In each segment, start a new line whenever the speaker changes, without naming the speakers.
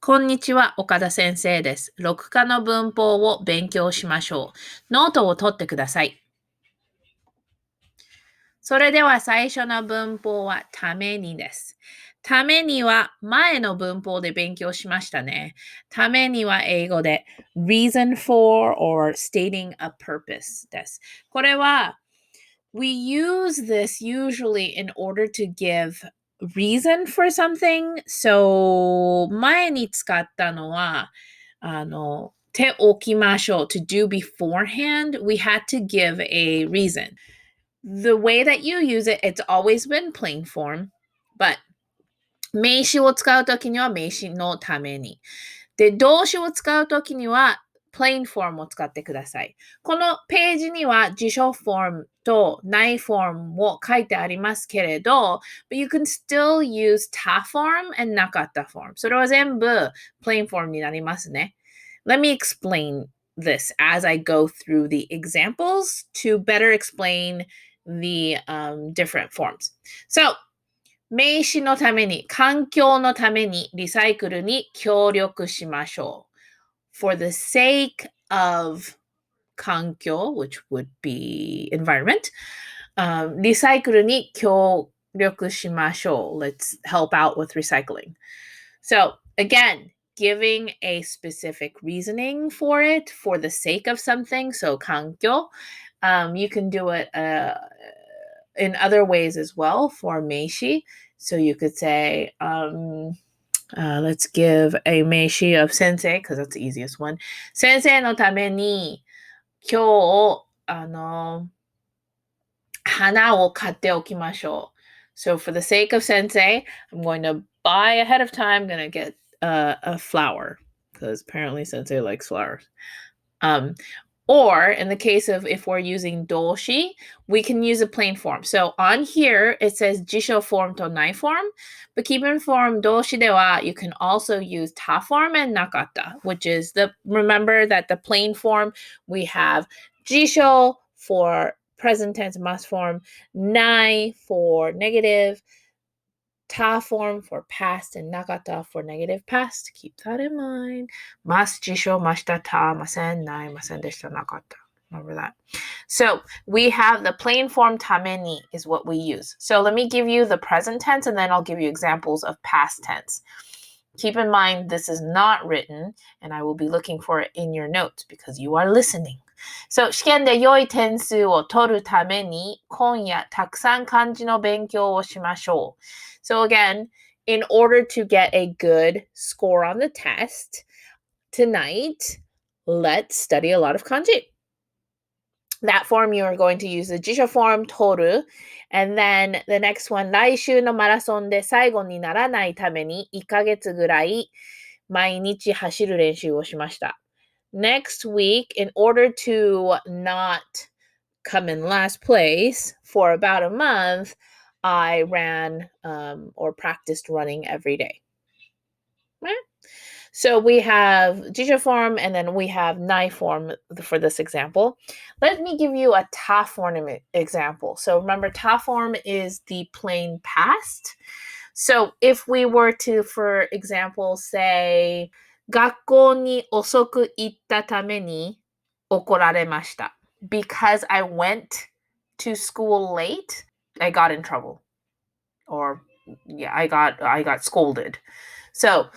こんにちは、岡田先生です。録化の文法を勉強しましょう。ノートを取ってください。それでは最初の文法はためにです。ためには前の文法で勉強しましたね。ためには英語で reason for or stating a purpose です。これはWe use this usually in order to give reason for something. So, 前に使ったのは、ておきましょう to do beforehand. We had to give a reason. The way that you use it, it's always been plain form, but 名詞を使うときには名詞のために。で、動詞を使うときには、plain form を使ってください。このページには辞書フォームと内フォームを書いてありますけれど、but you can still use 他 form and なかった form. それは全部 plain form になりますね。Let me explain this as I go through the examples to better explain the different forms. So, 名詞のために、環境のために、リサイクルに協力しましょう。For the sake of 環境 which would be environment, リサイクルに協力しましょう。Let's help out with recycling. So, again, giving a specific reasoning for it, for the sake of something. So, 環境. You can do it in other ways as well for 名詞. So you could say, let's give a 名詞 of 先生 because that's the easiest one. 先生のために今日花を買っておきましょう. So for the sake of 先生, I'm going to buy ahead of time. I'm going to get a flower because apparently 先生 likes flowers. Or in the case of if we're using doshi, we can use a plain form. So on here, it says jisho form to nai form, but keep in form doshi dewa, you can also use ta form and nakata, which is remember that the plain form, we have jisho for present tense must form, nai for negative, ta form for past, and nakata for negative past. Keep that in mind. Mas jisho mashita ta masen nai masen deshita nakata. Remember that. So we have the plain form tameni is what we use. So let me give you the present tense and then I'll give you examples of past tense. Keep in mind this is not written and I will be looking for it in your notes because you are listening. So 試験で良い点数を取るために今夜たくさん漢字の勉強をしましょう。So again, in order to get a good score on the test tonight, let's study a lot of kanji. That form you are going to use the jisho form toru, and then the next one 来週のマラソンで最後にならないために1ヶ月ぐらい毎日走る練習をしました。Next week, in order to not come in last place for about a month, I ran or practiced running every day. Right? So we have jisho form and then we have nai form for this example. Let me give you a ta form example. So remember, ta form is the plain past. So if we were to, for example, say, 学校に遅く行ったために怒られました. Because I went to school late, I got in trouble. Or yeah, I got scolded. So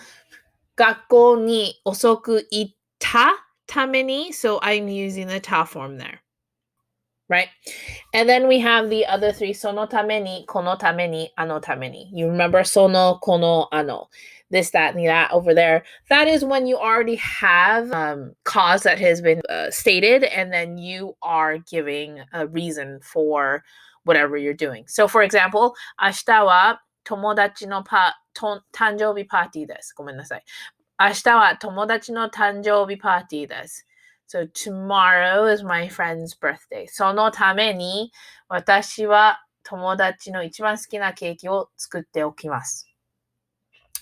学校に遅く行ったために, so I'm using the ta form there. Right? And then we have the other three, そのために, このために, あのために. You remember その, この, あの. This, that, and that over there. That is when you already have cause that has been stated, and then you are giving a reason for whatever you're doing. So, for example, 明日は友達の誕生日パーティーです。ごめんなさい。明日は友達の誕生日パーティーです。So tomorrow is my friend's birthday. そのために私は友達の一番好きなケーキを作っておきます。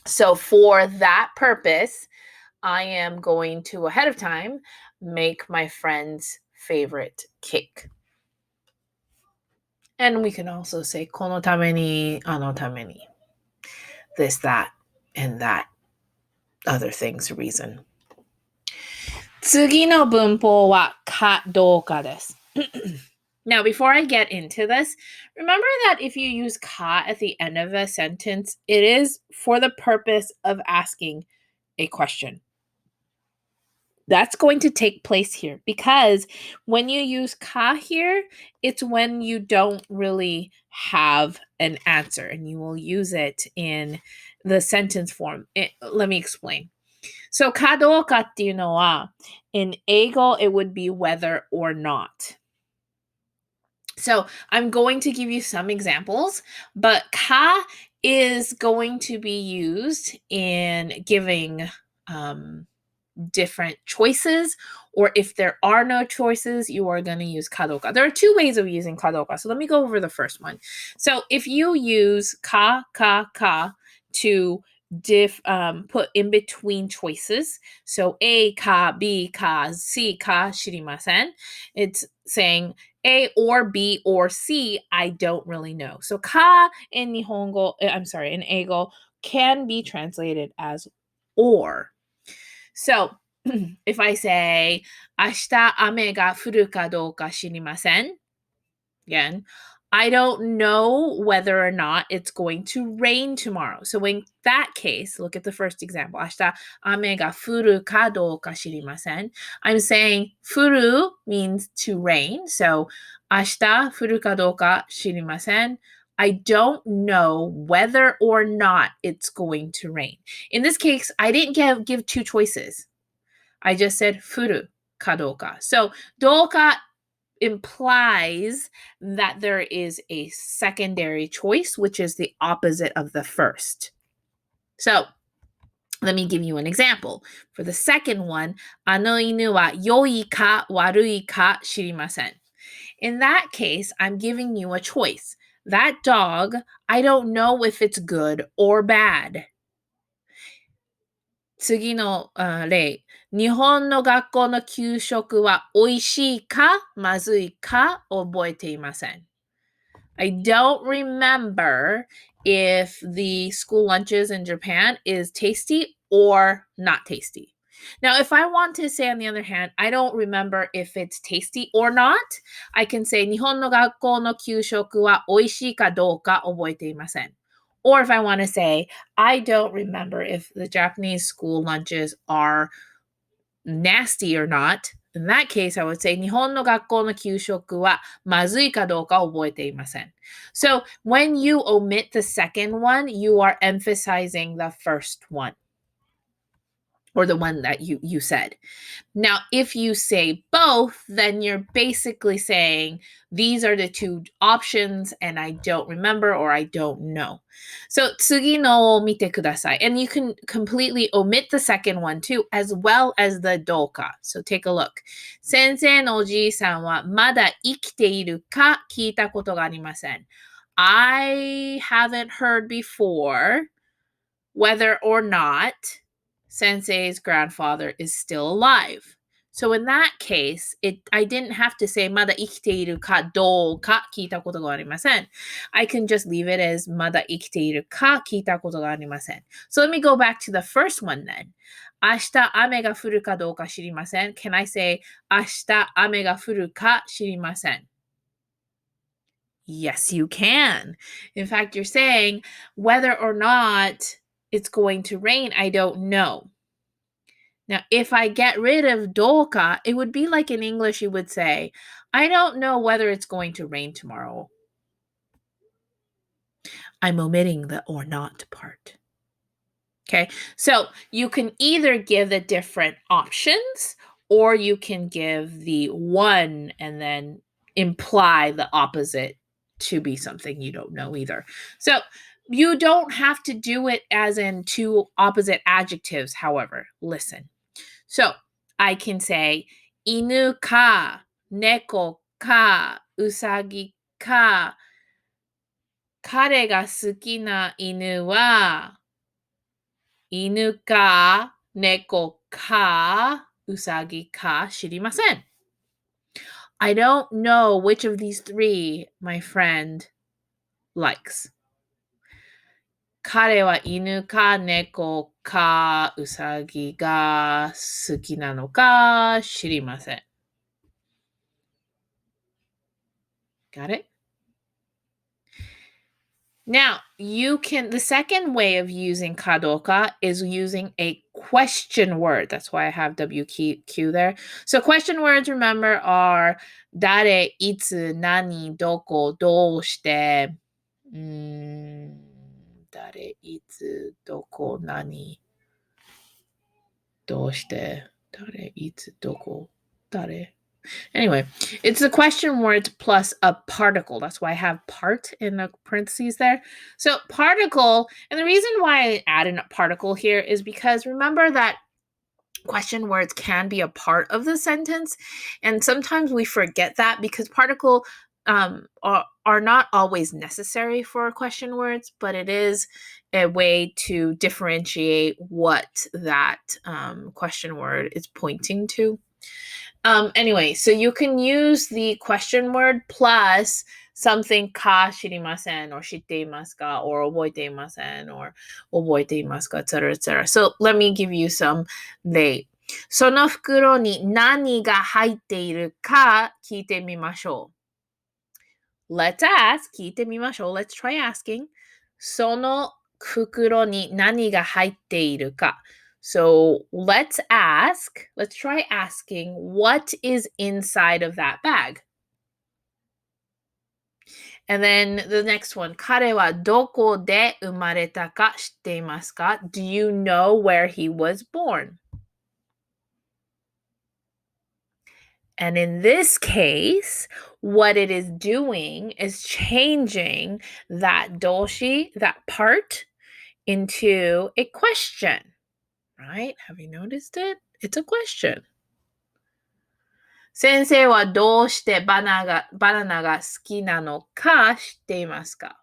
So for that purpose, I am going to ahead of time make my friend's favorite cake. And we can also say このために、あのために. This, that, and that. other things reason. 次の文法はかどうかです。Now, before I get into this, remember that if you use ka at the end of a sentence, it is for the purpose of asking a question. That's going to take place here because when you use ka here, it's when you don't really have an answer and you will use it in the sentence form. Let me explain. So, かどうかっていうのは in 英語, it would be whether or not. So I'm going to give you some examples, but ka is going to be used in giving different choices, or if there are no choices, you are going to use kadoka. There are two ways of using kadoka. So let me go over the first one. So if you use ka to put in between choices, so A ka, B ka, C ka, shirimasen, it's saying A or B or C, I don't really know. So ka in Nihongo, in Eigo, can be translated as or. So if I say, 明日雨が降るかどうか知りません, again, I don't know whether or not it's going to rain tomorrow. So in that case, look at the first example. 明日雨が降るかどうか知りません. I'm saying 降る means to rain. So 明日降るかどうか知りません. I don't know whether or not it's going to rain. In this case, I didn't give two choices. I just said 降るかどうか. So どうか implies that there is a secondary choice, which is the opposite of the first. So let me give you an example. For the second one, あの犬は良いか悪いか知りません. In that case, I'm giving you a choice. That dog, I don't know if it's good or bad. 次の例。日本の学校の給食は美味しいかまずいか覚えていません. I don't remember if the school lunches in Japan is tasty or not tasty. Now, if I want to say, on the other hand, I don't remember if it's tasty or not, I can say 日本の学校の給食は美味しいかどうか覚えていません. Or if I want to say, I don't remember if the Japanese school lunches are nasty or not, in that case, I would say 日本の学校の給食はまずいかどうか覚えていません. So when you omit the second one, you are emphasizing the first one, or the one that you said. Now, if you say both, then you're basically saying these are the two options and I don't remember or I don't know. So 次のを見てください. And you can completely omit the second one too, as well as the どうか. So take a look. 先生のおじいさんはまだ生きているか聞いたことがありません. I haven't heard before whether or not Sensei's grandfather is still alive. So in that case, I didn't have to say まだ生きているかどうか聞いたことがありません. I can just leave it as まだ生きているか聞いたことがありません. So let me go back to the first one then. 明日雨が降るかどうか知りません. Can I say 明日雨が降るか知りません? Yes, you can. In fact, you're saying whether or not it's going to rain, I don't know. Now, if I get rid of どうか, it would be like in English you would say, I don't know whether it's going to rain tomorrow. I'm omitting the or not part. Okay, so you can either give the different options or you can give the one and then imply the opposite to be something you don't know either. So you don't have to do it as in two opposite adjectives, however. Listen. So I can say 犬か猫かうさぎか彼が好きな犬は犬か猫かうさぎか知りません. I don't know which of these three my friend likes. 彼は犬か猫かウサギが好きなのか知りません。Got it? Now, the second way of using kadoka is using a question word. That's why I have WQ there. So question words, remember, are dare, itsu, nani, doko, doushite. Dare, itsu, doko, nani, doushite. Dare, itsu, doko, dare. Anyway, it's the question words plus a particle. That's why I have part in the parentheses there. So particle, and the reason why I added a particle here is because remember that question words can be a part of the sentence, and sometimes we forget that because particle are not always necessary for question words, but it is a way to differentiate what that question word is pointing to. Anyway, so you can use the question word plus something ka shirimasen or shitteimasu ka or oboiteimasen or oboiteimasu ka, etc., etc. So let me give you some they. その袋に何が入っているか聞いてみましょう。Let's ask. 聞いてみましょう。Let's try asking. その袋に何が入っているか。So let's try asking what is inside of that bag. And then the next one, 彼はどこで生まれたか知っていますか? Do you know where he was born? And in this case, what it is doing is changing that doshi, that part, into a question. Right? Have you noticed it? It's a question. 先生はどうしてバナナが好きなのか知っていますか?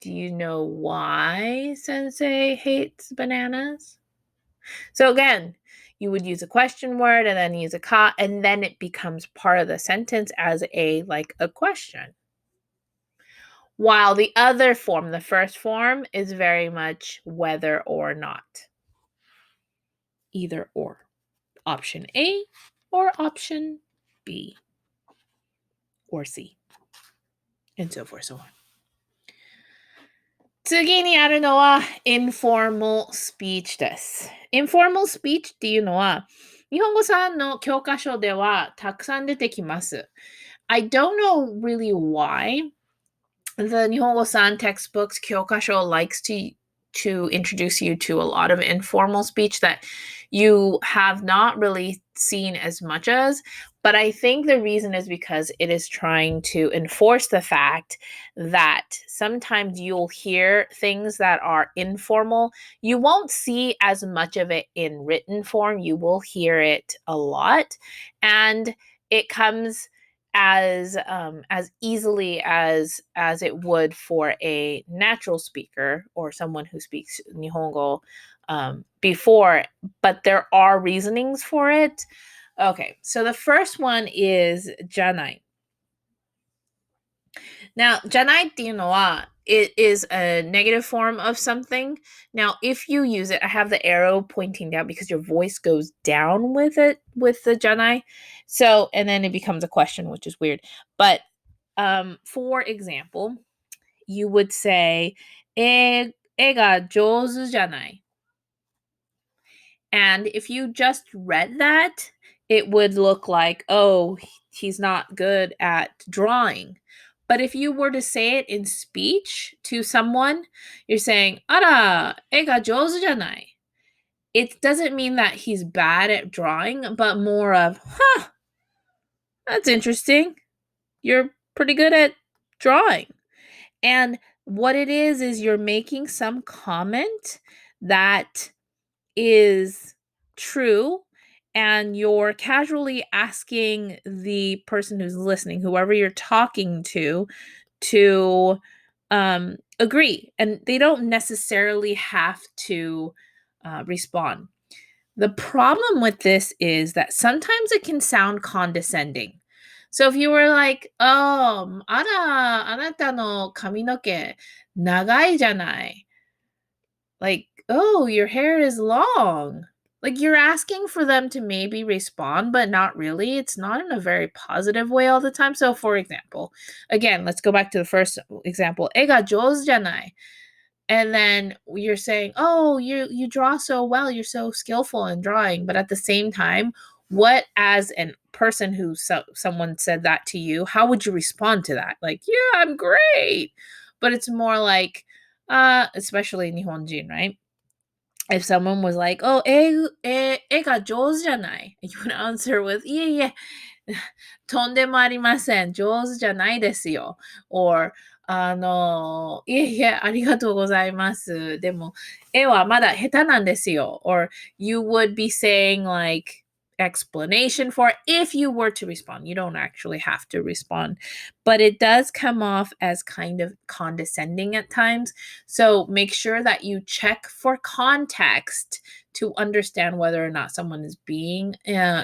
Do you know why sensei hates bananas? So again, you would use a question word and then use a ka, and then it becomes part of the sentence as a question. While the other form, the first form, is very much whether or not. Either or. Option A or option B or C. And so forth, so on. 次にあるのは informal speech です。informal speech っていうのは日本語さんの教科書ではたくさん出てきます。I don't know really why the 日本語さん textbooks 教科書 likes to introduce you to a lot of informal speech that you have not really seen as much as, but I think the reason is because it is trying to enforce the fact that sometimes you'll hear things that are informal. You won't see as much of it in written form. You will hear it a lot, and it comes as easily as it would for a natural speaker or someone who speaks Nihongo before, but there are reasonings for it. Okay, so the first one is Jhanai. Now, Jhanai っていうのは it is a negative form of something. Now, if you use it, I have the arrow pointing down because your voice goes down with it, with the Jhanai. So, and then it becomes a question, which is weird. But for example, you would say, 絵が上手じゃない. And if you just read that, it would look like, oh, he's not good at drawing. But if you were to say it in speech to someone, you're saying, あら、絵が上手じゃない. It doesn't mean that he's bad at drawing, but more of, that's interesting. You're pretty good at drawing. And what it is you're making some comment that is true, and you're casually asking the person who's listening, whoever you're talking to agree. And they don't necessarily have to respond. The problem with this is that sometimes it can sound condescending. So if you were like, oh, あら、あなたの髪の毛長いじゃない. like, oh, your hair is long. Like you're asking for them to maybe respond, but not really. It's not in a very positive way all the time. So, for example, again, let's go back to the first example. 絵が上手じゃない. And then you're saying, oh, you draw so well, you're so skillful in drawing. But at the same time, what as a person who someone said that to you, how would you respond to that? Like, yeah, I'm great. But it's more like, especially in Nihonjin, right? If someone was like, oh, 絵が上手じゃない, you would answer with, いえいえ、とんでもありません。上手じゃないですよ。or いえいえ、ありがとうございます。でも、絵はまだ下手なんですよ. or you would be saying like explanation for if you were to respond. You don't actually have to respond, but it does come off as kind of condescending at times. So make sure that you check for context to understand whether or not someone is being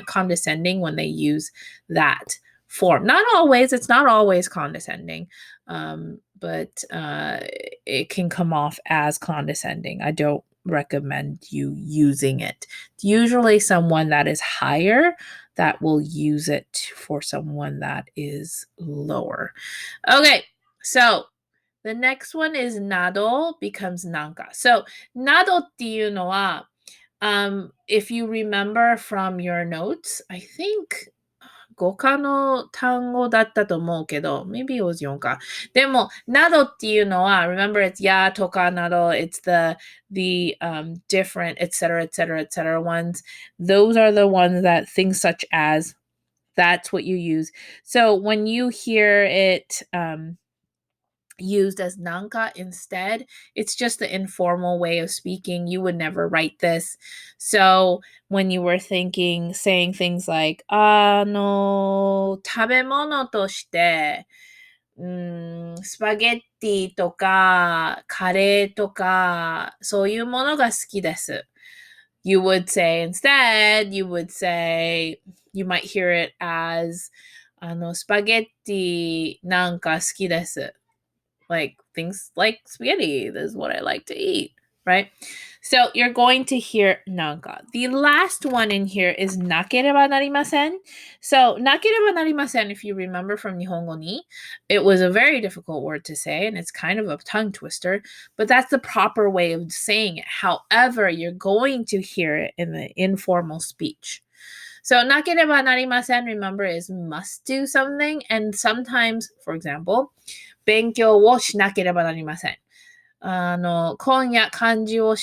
condescending when they use that form. Not always, it's not always condescending, but it can come off as condescending. I don't recommend you using it. It's usually someone that is higher that will use it for someone that is lower. Okay, so the next one is nado becomes nanka. So nado っていうのは if you remember from your notes, I think 5科の単語だったと思うけど、maybe it was 4科。でも、などっていうのは、remember it's やとかなど、it's the different, etc., etc., etc. ones. Those are the ones that things such as, that's what you use. So when you hear it, used as nanka instead, it's just the informal way of speaking. You would never write this. So when you were saying things like 食べ物としてスパゲッティとかカレーとかそういうものが好きです. You would say instead, you would say, you might hear it as スパゲッティなんか好きです. Like things like spaghetti. This is what I like to eat, right? So you're going to hear nanka. The last one in here is nakereba narimasen. So nakereba narimasen, if you remember from Nihongo ni, it was a very difficult word to say and it's kind of a tongue twister, but that's the proper way of saying it. However, you're going to hear it in the informal speech. So nakereba narimasen, remember, is must do something. And sometimes, for example, 勉強をしなければなりません。今夜漢字を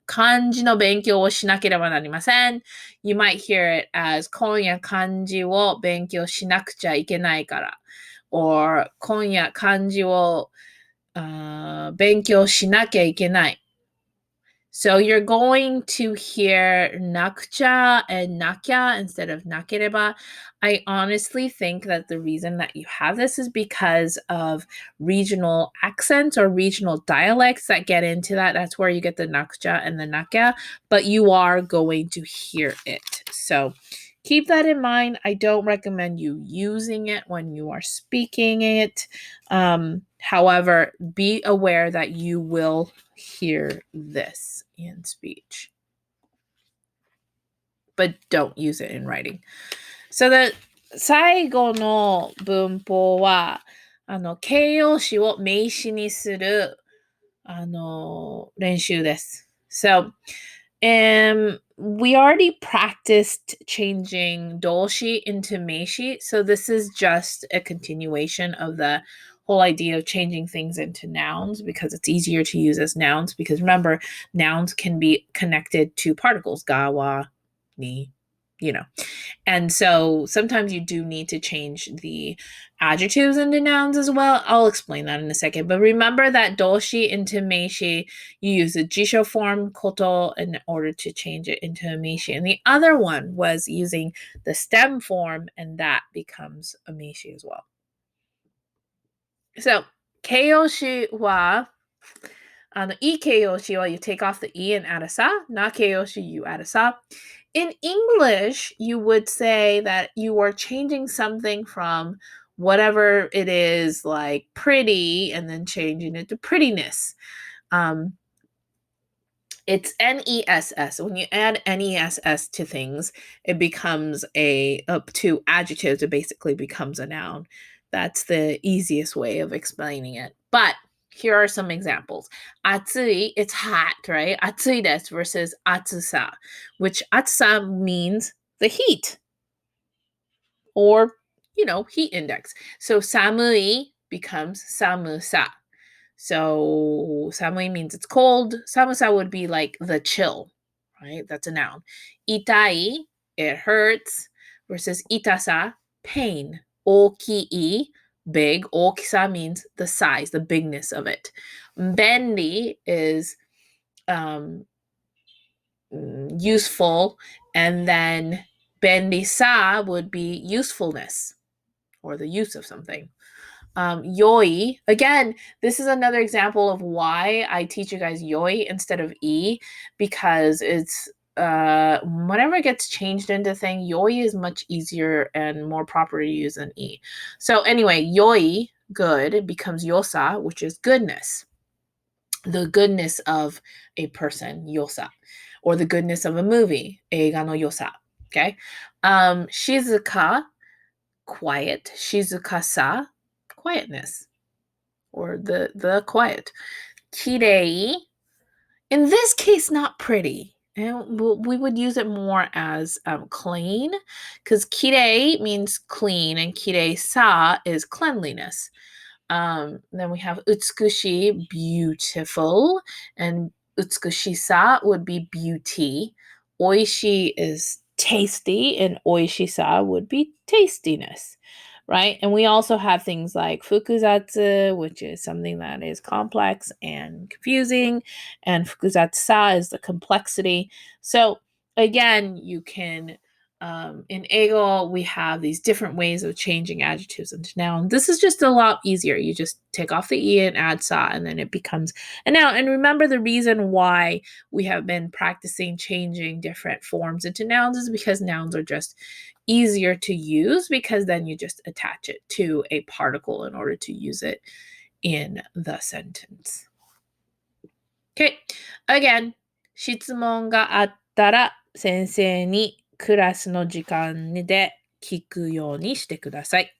漢字の勉強をしなければなりません。You might hear it as 今夜漢字を勉強しなくちゃいけないから。or 今夜漢字を勉強しなきゃいけない。So you're going to hear nakcha and nakya instead of nakereba. I honestly think that the reason that you have this is because of regional accents or regional dialects that get into that. That's where you get the nakcha and the nakya, but you are going to hear it. So keep that in mind. I don't recommend you using it when you are speaking it. However, be aware that you will hear this in speech, but don't use it in writing. So the 最後の文法は形容詞を名詞にする練習です。So, we already practiced changing 動詞 into 名詞, so this is just a continuation of the whole idea of changing things into nouns because it's easier to use as nouns because remember, nouns can be connected to particles, ga, wa, ni, and so sometimes you do need to change the adjectives into nouns as well. I'll explain that in a second. But remember that doshi into meishi, you use the jisho form koto in order to change it into a meishi. And the other one was using the stem form, and that becomes a meishi as well. So, keiyoshi wa, I keiyoshi wa, you take off the e and add a sa. Na keiyoshi, you add a sa. In English, you would say that you are changing something from whatever it is, like pretty, and then changing it to prettiness. It's NESS. When you add NESS to things, it becomes to adjectives, it basically becomes a noun. That's the easiest way of explaining it. But here are some examples. Atsui, it's hot, right? Atsui desu versus atsusa, which atsusa means the heat or, heat index. So samui becomes samusa. So samui means it's cold. Samusa would be like the chill, right? That's a noun. Itai, it hurts, versus itasa, pain. Okii, big. Okisa means the size, the bigness of it. Benri is useful, and then benri-sa would be usefulness or the use of something. Yoi, again, this is another example of why I teach you guys yoi instead of e, because it's whenever it gets changed into thing, yoi is much easier and more proper to use than e. So anyway, yoi, good, becomes yosa, which is goodness. The goodness of a person, yosa, or the goodness of a movie, eiga no yosa. Okay. Shizuka, quiet. Shizuka-sa, quietness, or the quiet. Kirei, in this case, not pretty. And we would use it more as clean, because kirei means clean, and kirei-sa is cleanliness. Then we have utsugushi, beautiful, and utsugushi-sa would be beauty. Oishi is tasty, and oishi-sa would be tastiness, right? And we also have things like fukuzatsu, which is something that is complex and confusing, and fukuzatsu-sa is the complexity. So again, you can in Eigo, we have these different ways of changing adjectives into noun. This is just a lot easier. You just take off the e and add sa, and then it becomes a noun. And remember, the reason why we have been practicing changing different forms into nouns is because nouns are just easier to use, because then you just attach it to a particle in order to use it in the sentence. Okay, again, 質問があったら先生にクラスの時間で聞くようにしてください。